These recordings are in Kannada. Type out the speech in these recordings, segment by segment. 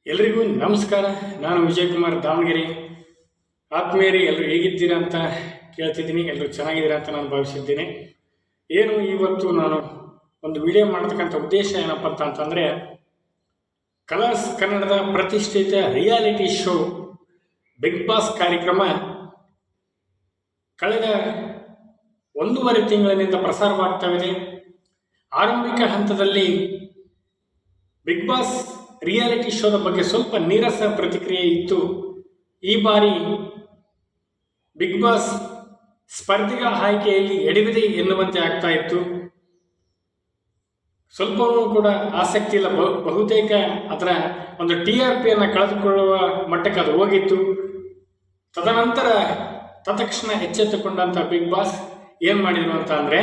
ಎಲ್ರಿಗೂ ನಮಸ್ಕಾರ. ನಾನು ವಿಜಯ್ ಕುಮಾರ್ ದಾವಣಗೆರೆ. ಆತ್ಮೀಯರೇ, ಎಲ್ಲರೂ ಹೇಗಿದ್ದೀರಾ ಅಂತ ಕೇಳ್ತಿದ್ದೀನಿ. ಎಲ್ಲರೂ ಚೆನ್ನಾಗಿದ್ದೀರಾ ಅಂತ ನಾನು ಭಾವಿಸಿದ್ದೀನಿ. ಇವತ್ತು ನಾನು ಒಂದು ವಿಡಿಯೋ ಮಾಡತಕ್ಕಂಥ ಉದ್ದೇಶ ಏನಪ್ಪ ಅಂತಂದರೆ, ಕಲರ್ಸ್ ಕನ್ನಡದ ಪ್ರತಿಷ್ಠಿತ ರಿಯಾಲಿಟಿ ಶೋ ಬಿಗ್ ಬಾಸ್ ಕಾರ್ಯಕ್ರಮ ಕಳೆದ 1.5 ತಿಂಗಳಿನಿಂದ ಪ್ರಸಾರವಾಗ್ತಾವಿದೆ. ಆರಂಭಿಕ ಹಂತದಲ್ಲಿ ಬಿಗ್ ಬಾಸ್ ರಿಯಾಲಿಟಿ ಶೋದ ಬಗ್ಗೆ ಸ್ವಲ್ಪ ನೀರಸ ಪ್ರತಿಕ್ರಿಯೆ ಇತ್ತು. ಈ ಬಾರಿ ಬಿಗ್ ಬಾಸ್ ಸ್ಪರ್ಧಿಗಳ ಆಯ್ಕೆಯಲ್ಲಿ ಎಡವಿದೆ ಎನ್ನುವಂತೆ ಆಗ್ತಾ ಇತ್ತು. ಸ್ವಲ್ಪವೂ ಕೂಡ ಆಸಕ್ತಿ ಇಲ್ಲ. ಬಹುತೇಕ ಅದರ ಒಂದು TRPಯನ್ನು ಕಳೆದುಕೊಳ್ಳುವ ಮಟ್ಟಕ್ಕೆ ಅದು ಹೋಗಿತ್ತು. ತದನಂತರ ತತ್ಕ್ಷಣ ಎಚ್ಚೆತ್ತುಕೊಂಡಂಥ ಬಿಗ್ ಬಾಸ್ ಏನು ಮಾಡಿದ್ರು ಅಂತ ಅಂದರೆ,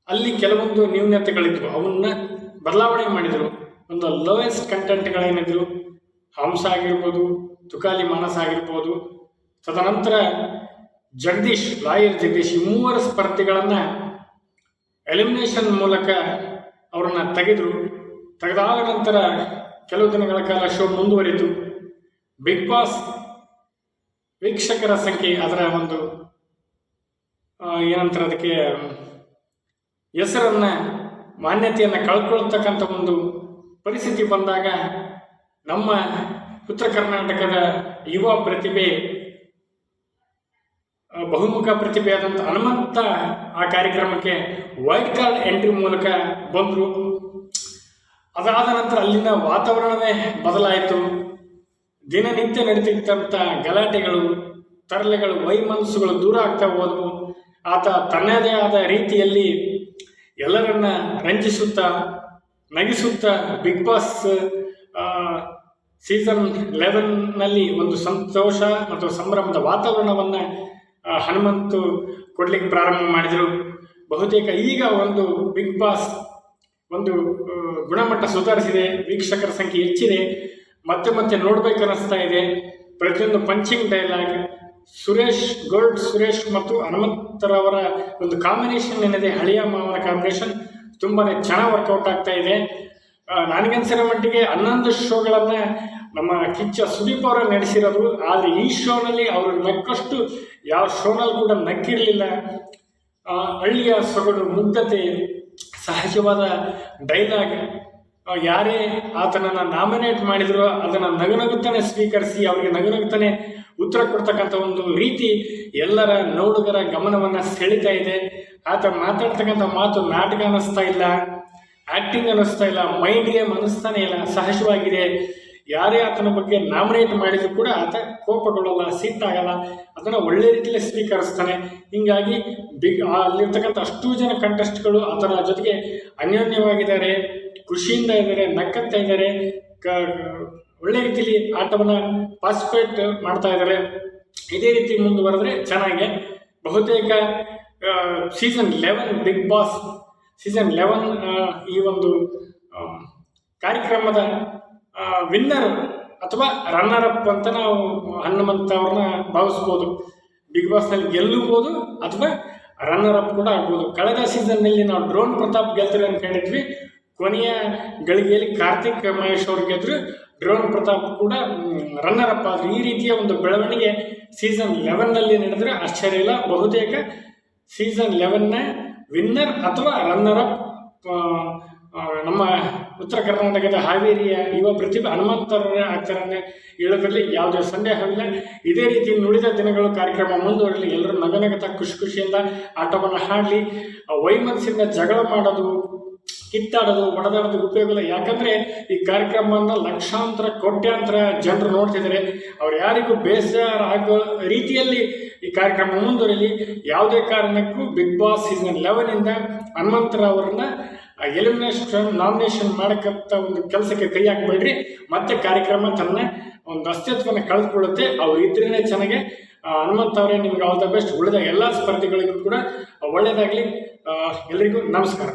ಅಲ್ಲಿ ಕೆಲವೊಂದು ನ್ಯೂನತೆಗಳಿದ್ವು, ಅವನ್ನ ಬದಲಾವಣೆ ಮಾಡಿದರು. ಒಂದು ಲೋಯೆಸ್ಟ್ ಕಂಟೆಂಟ್ಗಳೇನಿದ್ರು, ಹಂಸ ಆಗಿರ್ಬೋದು, ತುಕಾಲಿ ಮಾನಸ ಆಗಿರ್ಬೋದು. ತದನಂತರ ಲಾಯರ್ ಜಗದೀಶ್, ಈ 3 ಸ್ಪರ್ಧಿಗಳನ್ನು ಎಲಿಮಿನೇಷನ್ ಮೂಲಕ ಅವ್ರನ್ನ ತೆಗೆದಾದ ನಂತರ ಕೆಲವು ದಿನಗಳ ಕಾಲ ಶೋ ಮುಂದುವರಿತು. ಬಿಗ್ ಬಾಸ್ ವೀಕ್ಷಕರ ಸಂಖ್ಯೆ, ಅದರ ಒಂದು ಏನಂತಾರೆ ಅದಕ್ಕೆ ಹೆಸರನ್ನು, ಮಾನ್ಯತೆಯನ್ನು ಕಳ್ಕೊಳ್ತಕ್ಕಂಥ ಒಂದು ಪರಿಸ್ಥಿತಿ ಬಂದಾಗ, ನಮ್ಮ ಉತ್ತರ ಕರ್ನಾಟಕದ ಯುವ ಪ್ರತಿಭೆ, ಬಹುಮುಖ ಪ್ರತಿಭೆಯಾದಂಥ ಹನುಮಂತ ಆ ಕಾರ್ಯಕ್ರಮಕ್ಕೆ ವೈಲ್ಡ್ ಕಾರ್ಡ್ ಎಂಟ್ರಿ ಮೂಲಕ ಬಂದರು. ಅದಾದ ನಂತರ ಅಲ್ಲಿನ ವಾತಾವರಣವೇ ಬದಲಾಯಿತು. ದಿನನಿತ್ಯ ನಡೀತಿದ್ದಂಥ ಗಲಾಟೆಗಳು, ತರಲೆಗಳು, ವೈಮನಸ್ಸುಗಳು ದೂರ ಆಗ್ತಾ ಹೋದವು. ಆತ ತನ್ನದೇ ಆದ ರೀತಿಯಲ್ಲಿ ಎಲ್ಲರನ್ನ ರಂಜಿಸುತ್ತಾ, ನಗಿಸುತ್ತಾ ಬಿಗ್ ಬಾಸ್ ಸೀಸನ್ 11ನಲ್ಲಿ ಒಂದು ಸಂತೋಷ ಮತ್ತು ಸಂಭ್ರಮದ ವಾತಾವರಣವನ್ನು ಹನುಮಂತು ಕೊಡ್ಲಿಕ್ಕೆ ಪ್ರಾರಂಭ ಮಾಡಿದರು. ಬಹುತೇಕ ಈಗ ಒಂದು ಬಿಗ್ ಬಾಸ್ ಒಂದು ಗುಣಮಟ್ಟ ಸುಧಾರಿಸಿದೆ, ವೀಕ್ಷಕರ ಸಂಖ್ಯೆ ಹೆಚ್ಚಿದೆ, ಮತ್ತೆ ನೋಡ್ಬೇಕನ್ನಿಸ್ತಾ ಇದೆ. ಪ್ರತಿಯೊಂದು ಪಂಚಿಂಗ್ ಡೈಲಾಗ್, ಸುರೇಶ್ ಮತ್ತು ಹನುಮಂತರವರ ಒಂದು ಕಾಂಬಿನೇಷನ್ ಏನಿದೆ, ಹಳೆಯ ಮಾವನ ಕಾಂಬಿನೇಷನ್ ತುಂಬಾ ಚೆನ್ನಾಗಿ ವರ್ಕೌಟ್ ಆಗ್ತಾ ಇದೆ. ನನಗನ್ಸಿರೋ ಮಟ್ಟಿಗೆ 11 ಶೋಗಳನ್ನು ನಮ್ಮ ಕಿಚ್ಚ ಸುದೀಪ್ ಅವರ ನಡೆಸಿರೋದು. ಆದರೆ ಈ ಶೋನಲ್ಲಿ ಅವರು ನಕ್ಕಷ್ಟು ಯಾವ ಶೋನಲ್ಲಿ ಕೂಡ ನಕ್ಕಿರಲಿಲ್ಲ. ಹಳ್ಳಿಯ ಸೊಗಡು, ಮುಗ್ಧತೆ, ಸಹಜವಾದ ಡೈಲಾಗ್, ಯಾರೇ ಆತನನ್ನು ನಾಮಿನೇಟ್ ಮಾಡಿದ್ರು ಅದನ್ನು ನಗುನಗುತ್ತಾನೆ ಸ್ವೀಕರಿಸಿ ಅವರಿಗೆ ನಗುನಗುತ್ತಾನೆ ಉತ್ತರ ಕೊಡ್ತಕ್ಕಂಥ ಒಂದು ರೀತಿ ಎಲ್ಲರ ನೋಡುಗರ ಗಮನವನ್ನು ಸೆಳೀತಾ ಇದೆ. ಆತ ಮಾತಾಡ್ತಕ್ಕಂಥ ಮಾತು ನಾಟಕ ಅನ್ನಿಸ್ತಾ ಇಲ್ಲ, ಆ್ಯಕ್ಟಿಂಗ್ ಅನ್ನಿಸ್ತಾ ಇಲ್ಲ, ಮೈಂಡ್ ಗೇಮ್ ಅನ್ನಿಸ್ತಾನೆ ಇಲ್ಲ, ಸಹಜವಾಗಿದೆ. ಯಾರೇ ಆತನ ಬಗ್ಗೆ ನಾಮಿನೇಟ್ ಮಾಡಿದ್ರು ಕೂಡ ಆತ ಕೋಪಗೊಳ್ಳಲ್ಲ, ಸಿಟ್ಟಾಗಲ್ಲ, ಅದನ್ನು ಒಳ್ಳೆ ರೀತಿಯಲ್ಲಿ ಸ್ವೀಕರಿಸ್ತಾನೆ. ಹೀಗಾಗಿ ಅಲ್ಲಿರ್ತಕ್ಕಂಥ ಅಷ್ಟೂ ಜನ ಕಂಟೆಸ್ಟ್ಗಳು ಆತನ ಜೊತೆಗೆ ಅನ್ಯೋನ್ಯವಾಗಿದ್ದಾರೆ, ಖುಷಿಯಿಂದ ಇದ್ದಾರೆ, ನಕ್ಕಂತ ಇದ್ದಾರೆ, ಒಳ್ಳೆ ರೀತಿಯಲ್ಲಿ ಆಟವನ್ನು ಪಾರ್ಟಿಸಿಪೇಟ್ ಮಾಡ್ತಾ ಇದ್ದಾರೆ. ಇದೇ ರೀತಿ ಮುಂದುವರೆದ್ರೆ ಚೆನ್ನಾಗಿ. ಬಹುತೇಕ ಸೀಸನ್ 11 ಬಿಗ್ ಬಾಸ್ ಸೀಸನ್ 11 ಈ ಒಂದು ಕಾರ್ಯಕ್ರಮದ ವಿನ್ನರ್ ಅಥವಾ ರನ್ನರ್ ಅಪ್ ಅಂತ ನಾವು ಹನುಮಂತ ಅವ್ರನ್ನ ಭಾವಿಸ್ಬೋದು. ಬಿಗ್ ಬಾಸ್ನಲ್ಲಿ ಗೆಲ್ಲಬಹುದು ಅಥವಾ ರನ್ನರ್ ಅಪ್ ಕೂಡ ಆಗ್ಬೋದು. ಕಳೆದ ಸೀಸನ್ನಲ್ಲಿ ನಾವು ಡ್ರೋನ್ ಪ್ರತಾಪ್ ಗೆಲ್ತಾರೆ ಅಂದ್ಕೊಂಡಿದ್ವಿ. ಕೊನೆಯ ಗಳಿಗೆಯಲ್ಲಿ ಕಾರ್ತಿಕ್ ಮಹೇಶ್ ಅವರು ಗೆದ್ರು, ಡ್ರೋನ್ ಪ್ರತಾಪ್ ಕೂಡ ರನ್ನರ್ ಅಪ್ ಆದರು. ಈ ರೀತಿಯ ಒಂದು ಬೆಳವಣಿಗೆ ಸೀಸನ್ 11ನಲ್ಲಿ ನಡೆದರೆ ಆಶ್ಚರ್ಯ ಇಲ್ಲ. ಬಹುತೇಕ ಸೀಸನ್ 11ನ ವಿನ್ನರ್ ಅಥವಾ ರನ್ನರ್ ಅಪ್ ನಮ್ಮ ಉತ್ತರ ಕರ್ನಾಟಕದ ಹಾವೇರಿಯ ಯುವ ಪ್ರತಿಭೆ ಹನುಮಂತರವರೇ ಆಗ್ತಾರೆ ಹೇಳೋದ್ರಲ್ಲಿ ಯಾವುದೇ ಸಂದೇಹವಿಲ್ಲ. ಇದೇ ರೀತಿ ನುಳಿದ ದಿನಗಳು ಕಾರ್ಯಕ್ರಮ ಮುಂದುವರಲಿ. ಎಲ್ಲರೂ ನಗನಗತ ಖುಷಿಯಿಂದ ಆಟವನ್ನು ಆಡಲಿ. ವೈಮನಸ್ಸಿಂದ ಜಗಳ ಮಾಡೋದು, ಕಿತ್ತಾಡೋದು, ಒಡೆದಾಡೋದು ಉಪಯೋಗ ಇಲ್ಲ. ಯಾಕಂದರೆ ಈ ಕಾರ್ಯಕ್ರಮವನ್ನು ಲಕ್ಷಾಂತರ ಕೋಟ್ಯಾಂತರ ಜನರು ನೋಡ್ತಿದ್ದಾರೆ. ಅವ್ರು ಯಾರಿಗೂ ಬೇಸರ ಆಗೋ ರೀತಿಯಲ್ಲಿ ಈ ಕಾರ್ಯಕ್ರಮ ಮುಂದುವರಿಲಿ. ಯಾವುದೇ ಕಾರಣಕ್ಕೂ ಬಿಗ್ ಬಾಸ್ ಸೀಸನ್ 11ಇಂದ ಹನುಮಂತರವರನ್ನ ನಾಮಿನೇಷನ್ ಮಾಡಕ್ಕಂಥ ಒಂದು ಕೆಲಸಕ್ಕೆ ಕೈ ಹಾಕಬೇಡ್ರಿ. ಮತ್ತೆ ಕಾರ್ಯಕ್ರಮ ತನ್ನ ಒಂದು ಅಸ್ತಿತ್ವವನ್ನು ಕಳೆದುಕೊಳ್ಳುತ್ತೆ. ಅವ್ರು ಇದ್ರೇ ಚೆನ್ನಾಗೆ. ಹನುಮಂತ ಅವರೇ, ನಿಮ್ಗೆ ಆಲ್ ದ ಬೆಸ್ಟ್. ಉಳಿದ ಎಲ್ಲ ಸ್ಪರ್ಧಿಗಳಿಗೂ ಕೂಡ ಒಳ್ಳೆಯದಾಗಲಿ. ಎಲ್ಲರಿಗೂ ನಮಸ್ಕಾರ.